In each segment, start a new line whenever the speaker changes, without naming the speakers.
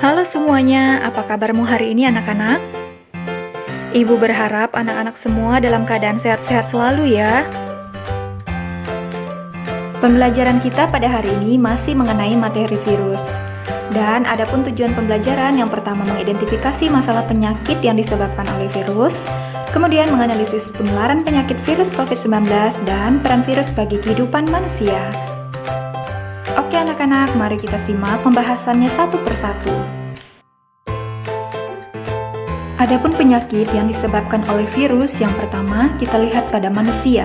Halo semuanya, apa kabarmu hari ini anak-anak? Ibu berharap anak-anak semua dalam keadaan sehat-sehat selalu ya. Pembelajaran kita pada hari ini masih mengenai materi virus. Dan adapun tujuan pembelajaran yang pertama mengidentifikasi masalah penyakit yang disebabkan oleh virus, kemudian menganalisis penularan penyakit virus COVID-19 dan peran virus bagi kehidupan manusia. Oke anak-anak, mari kita simak pembahasannya satu persatu. Adapun penyakit yang disebabkan oleh virus, yang pertama kita lihat pada manusia.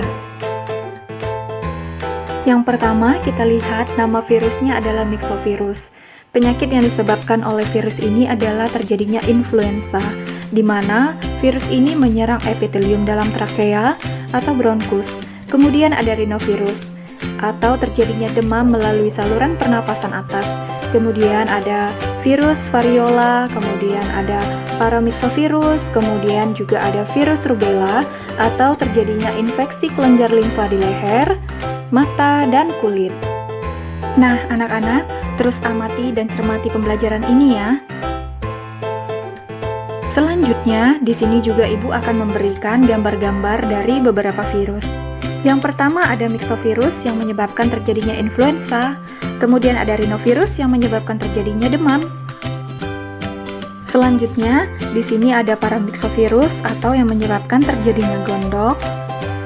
Yang pertama kita lihat nama virusnya adalah myxovirus. Penyakit yang disebabkan oleh virus ini adalah terjadinya influenza, di mana virus ini menyerang epitelium dalam trakea atau bronkus. Kemudian ada rhinovirus, atau terjadinya demam melalui saluran pernapasan atas. Kemudian ada virus variola, kemudian ada paramyxovirus, kemudian juga ada virus rubella, atau terjadinya infeksi kelenjar limfa di leher, mata, dan kulit. Nah, anak-anak, terus amati dan cermati pembelajaran ini ya. Selanjutnya, di sini juga Ibu akan memberikan gambar-gambar dari beberapa virus. Yang pertama ada myxovirus yang menyebabkan terjadinya influenza, kemudian ada rhinovirus yang menyebabkan terjadinya demam. Selanjutnya, di sini ada paramyxovirus atau yang menyebabkan terjadinya gondok.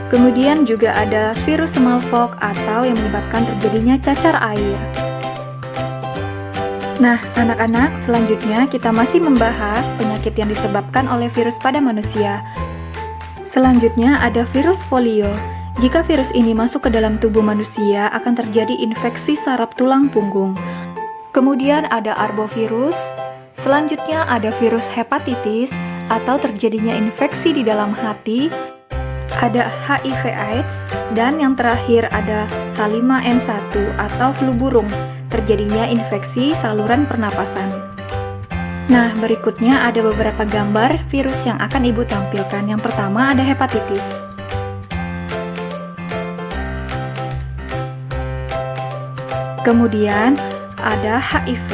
Kemudian juga ada virus smallpox atau yang menyebabkan terjadinya cacar air. Nah, anak-anak, selanjutnya kita masih membahas penyakit yang disebabkan oleh virus pada manusia. Selanjutnya ada virus polio. Jika virus ini masuk ke dalam tubuh manusia, akan terjadi infeksi saraf tulang punggung. Kemudian ada arbovirus. Selanjutnya ada virus hepatitis atau terjadinya infeksi di dalam hati. Ada HIV/AIDS, dan yang terakhir ada H5N1 atau flu burung, terjadinya infeksi saluran pernapasan. Nah, berikutnya ada beberapa gambar virus yang akan Ibu tampilkan. Yang pertama ada hepatitis. Kemudian ada HIV.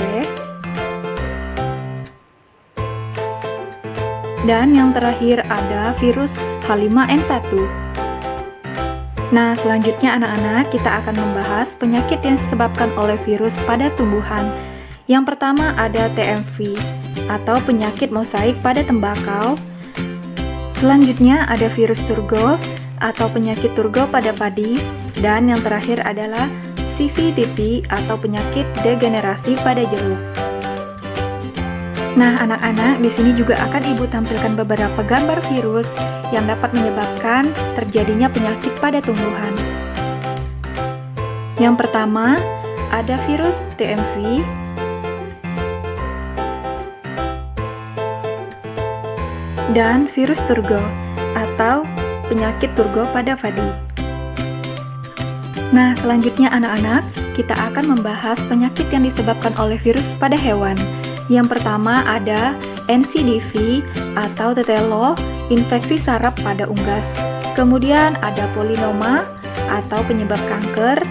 Dan yang terakhir ada virus H5N1. Nah, selanjutnya anak-anak, kita akan membahas penyakit yang disebabkan oleh virus pada tumbuhan. Yang pertama ada TMV atau penyakit mosaik pada tembakau. Selanjutnya ada virus turgo atau penyakit turgo pada padi. Dan yang terakhir adalah CVDP atau penyakit degenerasi pada jeruk. Nah, anak-anak, di sini juga akan Ibu tampilkan beberapa gambar virus yang dapat menyebabkan terjadinya penyakit pada tumbuhan. Yang pertama, ada virus TMV. Dan virus turgo atau penyakit turgo pada padi. Nah, selanjutnya anak-anak, kita akan membahas penyakit yang disebabkan oleh virus pada hewan. Yang pertama ada NCDV atau tetelo, infeksi saraf pada unggas. Kemudian ada polinoma atau penyebab kanker.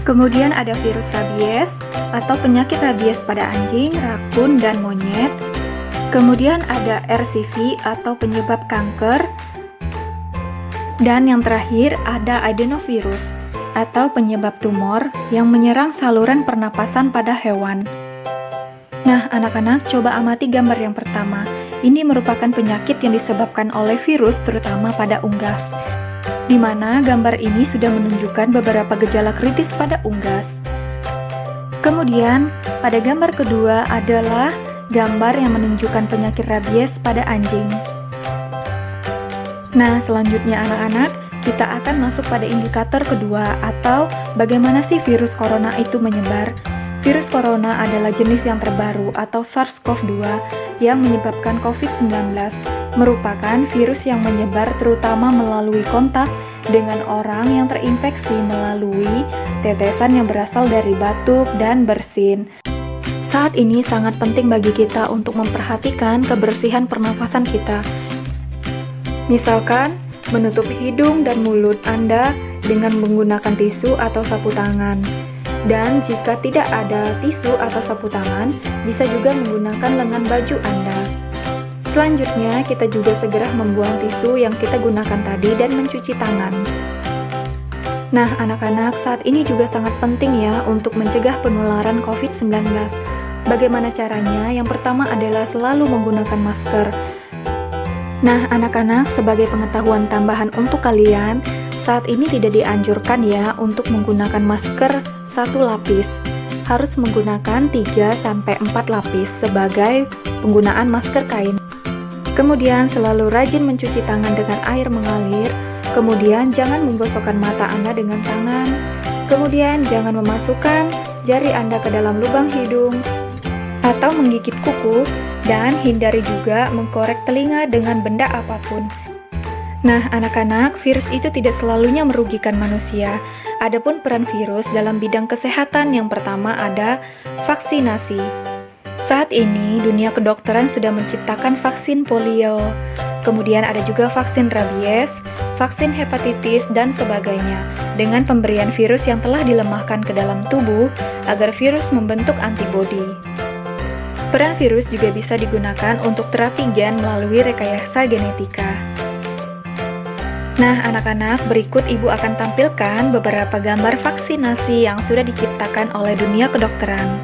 Kemudian ada virus rabies atau penyakit rabies pada anjing, rakun, dan monyet. Kemudian ada RCV atau penyebab kanker. Dan yang terakhir ada adenovirus atau penyebab tumor yang menyerang saluran pernapasan pada hewan. Nah, anak-anak, coba amati gambar yang pertama. Ini merupakan penyakit yang disebabkan oleh virus terutama pada unggas, di mana gambar ini sudah menunjukkan beberapa gejala kritis pada unggas. Kemudian, pada gambar kedua adalah gambar yang menunjukkan penyakit rabies pada anjing. Nah, selanjutnya anak-anak, kita akan masuk pada indikator kedua atau bagaimana sih virus corona itu menyebar. Virus corona adalah jenis yang terbaru atau SARS-CoV-2 yang menyebabkan COVID-19, merupakan virus yang menyebar terutama melalui kontak dengan orang yang terinfeksi melalui tetesan yang berasal dari batuk dan bersin. Saat ini sangat penting bagi kita untuk memperhatikan kebersihan pernafasan kita. Misalkan, menutup hidung dan mulut Anda dengan menggunakan tisu atau sapu tangan. Dan jika tidak ada tisu atau sapu tangan, bisa juga menggunakan lengan baju Anda. Selanjutnya, kita juga segera membuang tisu yang kita gunakan tadi dan mencuci tangan. Nah, anak-anak, saat ini juga sangat penting ya untuk mencegah penularan COVID-19. Bagaimana caranya? Yang pertama adalah selalu menggunakan masker. Nah, anak-anak, sebagai pengetahuan tambahan untuk kalian, saat ini tidak dianjurkan ya untuk menggunakan masker satu lapis. Harus menggunakan 3-4 lapis sebagai penggunaan masker kain. Kemudian selalu rajin mencuci tangan dengan air mengalir. Kemudian jangan menggosokkan mata Anda dengan tangan. Kemudian jangan memasukkan jari Anda ke dalam lubang hidung atau menggigit kuku, dan hindari juga mengkorek telinga dengan benda apapun. Nah, anak-anak, virus itu tidak selalunya merugikan manusia. Adapun peran virus dalam bidang kesehatan, yang pertama ada vaksinasi. Saat ini, dunia kedokteran sudah menciptakan vaksin polio. Kemudian ada juga vaksin rabies, vaksin hepatitis, dan sebagainya, dengan pemberian virus yang telah dilemahkan ke dalam tubuh agar virus membentuk antibodi. Peran virus juga bisa digunakan untuk terapi gen melalui rekayasa genetika. Nah, anak-anak, berikut Ibu akan tampilkan beberapa gambar vaksinasi yang sudah diciptakan oleh dunia kedokteran.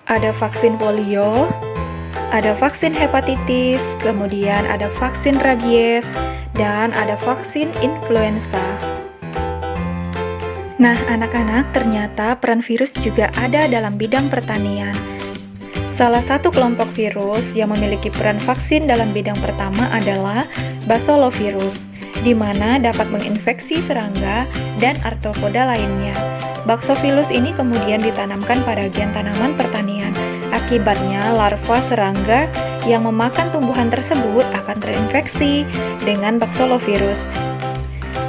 Ada vaksin polio, ada vaksin hepatitis, kemudian ada vaksin rabies, dan ada vaksin influenza. Nah, anak-anak, ternyata peran virus juga ada dalam bidang pertanian. Salah satu kelompok virus yang memiliki peran vaksin dalam bidang pertama adalah Bacillovirus, di mana dapat menginfeksi serangga dan arthropoda lainnya. Bacillus ini kemudian ditanamkan pada gen tanaman pertanian. Akibatnya, larva serangga yang memakan tumbuhan tersebut akan terinfeksi dengan Bacillovirus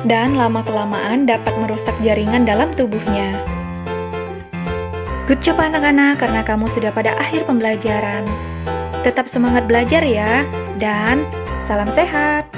dan lama-kelamaan dapat merusak jaringan dalam tubuhnya. Good job anak-anak, karena kamu sudah pada akhir pembelajaran. Tetap semangat belajar ya, dan salam sehat!